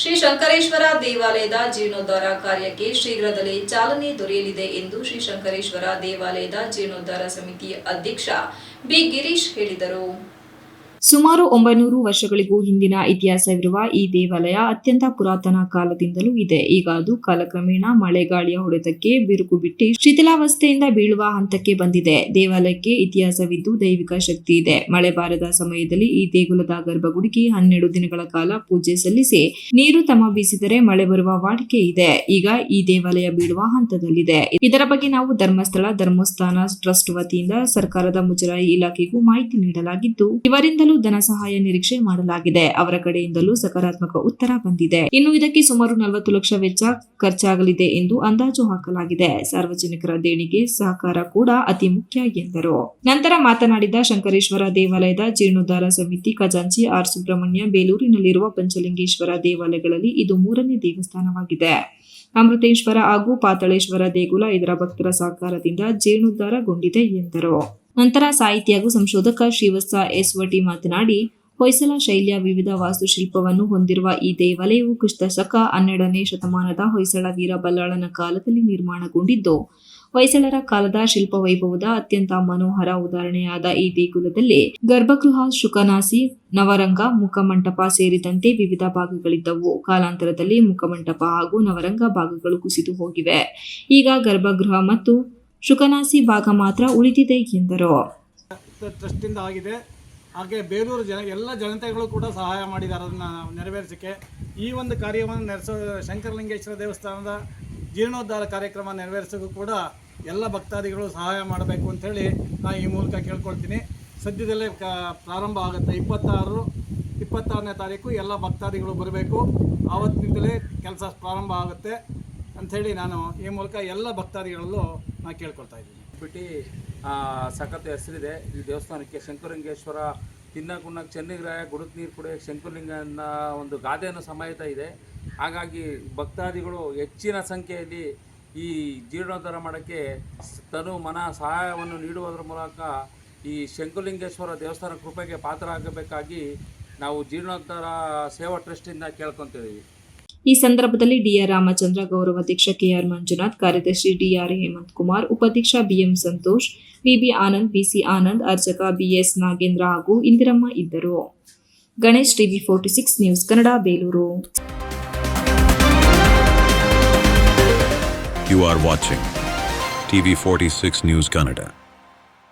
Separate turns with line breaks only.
ಶ್ರೀ ಶಂಕರೇಶ್ವರ ದೇವಾಲಯದ ಜೀರ್ಣೋದ್ಧಾರ ಕಾರ್ಯಕ್ಕೆ ಶೀಘ್ರದಲ್ಲೇ ಚಾಲನೆ ದೊರೆಯಲಿದೆ ಎಂದು ಶ್ರೀ ಶಂಕರೇಶ್ವರ ದೇವಾಲಯದ ಜೀರ್ಣೋದ್ಧಾರ ಸಮಿತಿ ಅಧ್ಯಕ್ಷ ಬಿ ಗಿರೀಶ್ ಹೇಳಿದರು.
ಸುಮಾರು 900 ವರ್ಷಗಳಿಗೂ ಹಿಂದಿನ ಇತಿಹಾಸವಿರುವ ಈ ದೇವಾಲಯ ಅತ್ಯಂತ ಪುರಾತನ ಕಾಲದಿಂದಲೂ ಇದೆ. ಈಗ ಅದು ಕಾಲಕ್ರಮೇಣ ಮಳೆ ಗಾಳಿಯ ಹೊಡೆತಕ್ಕೆ ಬಿರುಕು ಬಿಟ್ಟು ಶಿಥಿಲಾವಸ್ಥೆಯಿಂದ ಬೀಳುವ ಹಂತಕ್ಕೆ ಬಂದಿದೆ. ದೇವಾಲಯಕ್ಕೆ ಇತಿಹಾಸವಿದ್ದು ದೈವಿಕ ಶಕ್ತಿ ಇದೆ. ಮಳೆ ಬಾರದ ಸಮಯದಲ್ಲಿ ಈ ದೇಗುಲದ ಗರ್ಭಗುಡಿಗೆ 12 ದಿನಗಳ ಕಾಲ ಪೂಜೆ ಸಲ್ಲಿಸಿ ನೀರು ತಮ್ಮ ಬೀಸಿದರೆ ಮಳೆ ಬರುವ ವಾಡಿಕೆ ಇದೆ. ಈಗ ಈ ದೇವಾಲಯ ಬೀಳುವ ಹಂತದಲ್ಲಿದೆ. ಇದರ ಬಗ್ಗೆ ನಾವು ಧರ್ಮಸ್ಥಳ ಧರ್ಮಸ್ಥಾನ ಟ್ರಸ್ಟ್ ವತಿಯಿಂದ ಸರ್ಕಾರದ ಮುಜರಾಯಿ ಇಲಾಖೆಗೂ ಮಾಹಿತಿ ನೀಡಲಾಗಿದ್ದು, ಇವರಿಂದಲೂ ಧನ ಸಹಾಯ ನಿರೀಕ್ಷೆ ಮಾಡಲಾಗಿದೆ. ಅವರ ಕಡೆಯಿಂದಲೂ ಸಕಾರಾತ್ಮಕ ಉತ್ತರ ಬಂದಿದೆ. ಇನ್ನು ಇದಕ್ಕೆ ಸುಮಾರು 40 ಲಕ್ಷ ವೆಚ್ಚ ಖರ್ಚಾಗಲಿದೆ ಎಂದು ಅಂದಾಜು ಹಾಕಲಾಗಿದೆ. ಸಾರ್ವಜನಿಕರ ದೇಣಿಗೆ ಸಹಕಾರ ಕೂಡ ಅತಿ ಮುಖ್ಯ ಎಂದರು. ನಂತರ ಮಾತನಾಡಿದ ಶಂಕರೇಶ್ವರ ದೇವಾಲಯದ ಜೀರ್ಣೋದ್ಧಾರ ಸಮಿತಿ ಖಜಾಂಚಿ ಆರ್ ಸುಬ್ರಹ್ಮಣ್ಯ, ಬೇಲೂರಿನಲ್ಲಿರುವ ಪಂಚಲಿಂಗೇಶ್ವರ ದೇವಾಲಯಗಳಲ್ಲಿ ಇದು 3ನೇ ದೇವಸ್ಥಾನವಾಗಿದೆ. ಅಮೃತೇಶ್ವರ ಹಾಗೂ ಪಾತಾಳೇಶ್ವರ ದೇಗುಲ ಇದರ ಭಕ್ತರ ಸಹಕಾರದಿಂದ ಜೀರ್ಣೋದ್ಧಾರಗೊಂಡಿದೆ ಎಂದರು. ನಂತರ ಸಾಹಿತಿ ಹಾಗೂ ಸಂಶೋಧಕ ಶ್ರೀವತ್ಸ ಎಸ್.ವಟಿ ಮಾತನಾಡಿ, ಹೊಯ್ಸಳ ಶೈಲಿಯ ವಿವಿಧ ವಾಸ್ತುಶಿಲ್ಪವನ್ನು ಹೊಂದಿರುವ ಈ ದೇವಾಲಯವು ಕ್ರಿಸ್ತಶಕ 12ನೇ ಶತಮಾನದ ಹೊಯ್ಸಳ ವೀರ ಬಲ್ಲಾಳನ ಕಾಲದಲ್ಲಿ ನಿರ್ಮಾಣಗೊಂಡಿದ್ದು, ಹೊಯ್ಸಳರ ಕಾಲದ ಶಿಲ್ಪ ವೈಭವದ ಅತ್ಯಂತ ಮನೋಹರ ಉದಾಹರಣೆಯಾದ ಈ ದೇಗುಲದಲ್ಲಿ ಗರ್ಭಗೃಹ, ಶುಕನಾಸಿ, ನವರಂಗ, ಮುಖಮಂಟಪ ಸೇರಿದಂತೆ ವಿವಿಧ ಭಾಗಗಳಿದ್ದವು. ಕಾಲಾಂತರದಲ್ಲಿ ಮುಖಮಂಟಪ ಹಾಗೂ ನವರಂಗ ಭಾಗಗಳು ಕುಸಿದು ಹೋಗಿವೆ. ಈಗ ಗರ್ಭಗೃಹ ಮತ್ತು ಶುಕನಾಸಿ ಭಾಗ ಮಾತ್ರ ಉಳಿದಿದೆ ಎಂದರು.
ಟ್ರಸ್ಟಿಂದ ಆಗಿದೆ. ಹಾಗೆ ಬೇಲೂರು ಎಲ್ಲ ಜನತೆಗಳು ಕೂಡ ಸಹಾಯ ಮಾಡಿದ್ದಾರೆ ಅದನ್ನು ನೆರವೇರಿಸಕ್ಕೆ. ಈ ಒಂದು ಕಾರ್ಯವನ್ನು ಶಂಕರಲಿಂಗೇಶ್ವರ ದೇವಸ್ಥಾನದ ಜೀರ್ಣೋದ್ಧಾರ ಕಾರ್ಯಕ್ರಮ ನೆರವೇರಿಸೋಕ್ಕೂ ಕೂಡ ಎಲ್ಲ ಭಕ್ತಾದಿಗಳು ಸಹಾಯ ಮಾಡಬೇಕು ಅಂಥೇಳಿ ನಾನು ಈ ಮೂಲಕ ಕೇಳ್ಕೊಳ್ತೀನಿ. ಸದ್ಯದಲ್ಲೇ ಪ್ರಾರಂಭ ಆಗುತ್ತೆ. 26ನೇ ತಾರೀಕು ಎಲ್ಲ ಭಕ್ತಾದಿಗಳು ಬರಬೇಕು. ಆವತ್ತಿನಿಂದಲೇ ಕೆಲಸ ಪ್ರಾರಂಭ ಆಗುತ್ತೆ ಅಂಥೇಳಿ ನಾನು ಈ ಮೂಲಕ ಎಲ್ಲ ಭಕ್ತಾದಿಗಳಲ್ಲೂ ನಾನು ಕೇಳ್ಕೊಳ್ತಾ ಇದ್ದೀನಿ.
ಸಖತ್ ಹೆಸರಿದೆ ಈ ದೇವಸ್ಥಾನಕ್ಕೆ. ಶಂಕರಲಿಂಗೇಶ್ವರ ತಿನ್ನಗುಣ್ಣಕ್ಕೆ ಚೆನ್ನಿಗ್ರಾಯ ಗುಡುಕ್ ನೀರು ಕುಡಿಯೋಕ್ಕೆ ಶಂಕರಲಿಂಗನ ಒಂದು ಗಾದೆಯನ್ನು ಸಮೇತ ಇದೆ. ಹಾಗಾಗಿ ಭಕ್ತಾದಿಗಳು ಹೆಚ್ಚಿನ ಸಂಖ್ಯೆಯಲ್ಲಿ ಈ ಜೀರ್ಣೋದ್ಧಾರ ಮಾಡೋಕ್ಕೆ ತನು ಮನ ಸಹಾಯವನ್ನು ನೀಡುವುದರ ಮೂಲಕ ಈ ಶಂಕರಲಿಂಗೇಶ್ವರ ದೇವಸ್ಥಾನ ಕೃಪೆಗೆ ಪಾತ್ರರಾಗಬೇಕಾಗಿ ನಾವು ಜೀರ್ಣೋದ್ಧಾರ ಸೇವಾ ಟ್ರಸ್ಟಿಂದ ಕೇಳ್ಕೊತಿದ್ದೀವಿ.
ಈ ಸಂದರ್ಭದಲ್ಲಿ ಡಿಆರ್ ರಾಮಚಂದ್ರ, ಗೌರವಾಧ್ಯಕ್ಷ ಕೆಆರ್ ಮಂಜುನಾಥ್, ಕಾರ್ಯದರ್ಶಿ ಡಿಆರ್ ಹೇಮಂತ್ ಕುಮಾರ್, ಉಪಾಧ್ಯಕ್ಷ ಬಿಎಂ ಸಂತೋಷ್, ವಿಬಿ ಆನಂದ್, ಬಿಸಿ ಆನಂದ್, ಅರ್ಚಕ ಬಿಎಸ್ ನಾಗೇಂದ್ರ ಹಾಗೂ ಇಂದಿರಮ್ಮ ಇದ್ದರು. Ganesh, TV 46 news Kannada, Belur.
You are watching TV 46 News Kannada.